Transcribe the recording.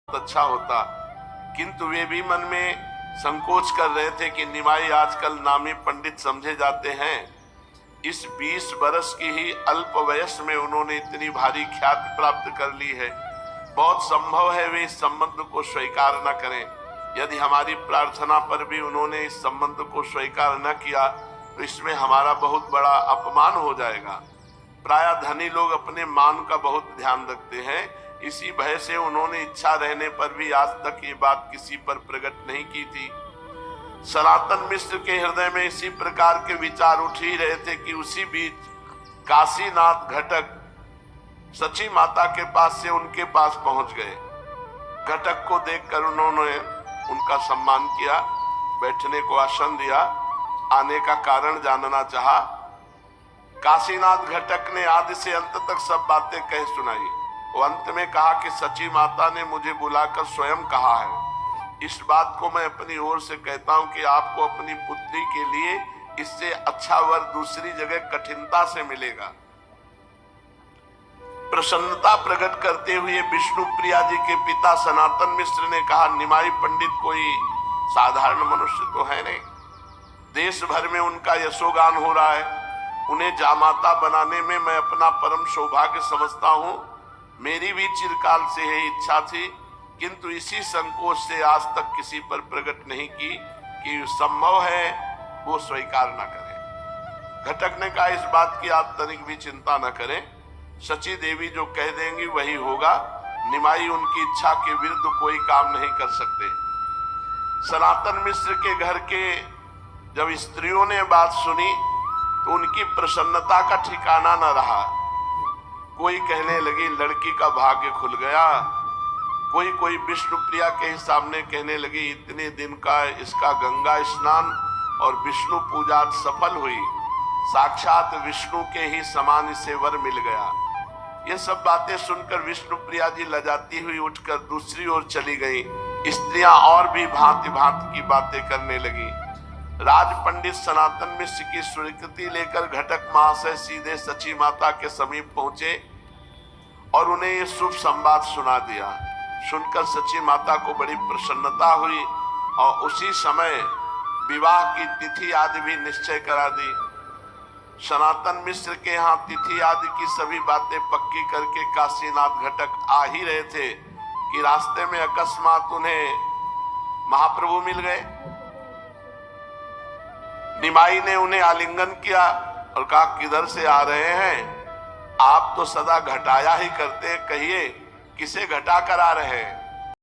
अच्छा होता, किंतु वे भी मन में संकोच कर रहे थे कि निमाई आजकल नामी पंडित समझे जाते हैं। इस 20 बरस की ही अल्प वयस में उन्होंने इतनी भारी ख्याति प्राप्त कर ली है। बहुत संभव है वे इस संबंध को स्वीकार न करें। यदि हमारी प्रार्थना पर भी उन्होंने इस संबंध को स्वीकार न किया तो इसमें हमारा बहुत बड़ा अपमान हो जाएगा। प्राय धनी लोग अपने मान का बहुत ध्यान रखते हैं, इसी भय से उन्होंने इच्छा रहने पर भी आज तक ये बात किसी पर प्रकट नहीं की थी। सनातन मिश्र के हृदय में इसी प्रकार के विचार उठ ही रहे थे कि उसी बीच काशीनाथ घटक सची माता के पास से उनके पास पहुंच गए। घटक को देखकर उन्होंने उनका सम्मान किया, बैठने को आसन दिया, आने का कारण जानना चाहा। काशीनाथ घटक ने आदि से अंत तक सब बातें कह सुनाई। वो अंत में कहा कि सची माता ने मुझे बुलाकर स्वयं कहा है। इस बात को मैं अपनी ओर से कहता हूं कि आपको अपनी पुत्री के लिए इससे अच्छा वर दूसरी जगह कठिनता से मिलेगा। प्रसन्नता प्रकट करते हुए विष्णु प्रिया जी के पिता सनातन मिश्र ने कहा, निमाई पंडित कोई साधारण मनुष्य तो है नहीं। देश भर में उनका यशोगान हो रहा है। उन्हें जामाता बनाने में मैं अपना परम सौभाग्य समझता हूं। मेरी भी चिरकाल से यही इच्छा थी, किंतु इसी संकोच से आज तक किसी पर प्रकट नहीं की कि संभव है वो स्वीकार न करें। घटक ने कहा, इस बात की आप तनिक भी चिंता न करें। सची देवी जो कह देंगी वही होगा। निमाई उनकी इच्छा के विरुद्ध कोई काम नहीं कर सकते। सनातन मिश्र के घर के जब स्त्रियों ने बात सुनी तो उनकी प्रसन्नता का ठिकाना न रहा। कोई कहने लगी लड़की का भाग्य खुल गया, कोई विष्णु प्रिया के ही सामने कहने लगी इतने दिन का इसका गंगा स्नान और विष्णु पूजा सफल हुई, साक्षात विष्णु के ही समान इसे वर मिल गया। ये सब बातें सुनकर विष्णु प्रिया जी लजाती हुई उठकर दूसरी ओर चली गई। स्त्रियां और भी भांति भांति की बातें करने लगी। राज पंडित सनातन मिश्र की स्वीकृति लेकर घटक महाशय सीधे सची माता के समीप पहुंचे और उन्हें ये शुभ संवाद सुना दिया। सुनकर सची माता को बड़ी प्रसन्नता हुई और उसी समय विवाह की तिथि आदि भी निश्चय करा दी। सनातन मिश्र के यहाँ तिथि आदि की सभी बातें पक्की करके काशीनाथ घटक आ ही रहे थे कि रास्ते में अकस्मात उन्हें महाप्रभु मिल गए। निमाई ने उन्हें आलिंगन किया और कहा, किधर से आ रहे हैं? आप तो सदा घटाया ही करते हैं, कहिए किसे घटा कर आ रहे हैं?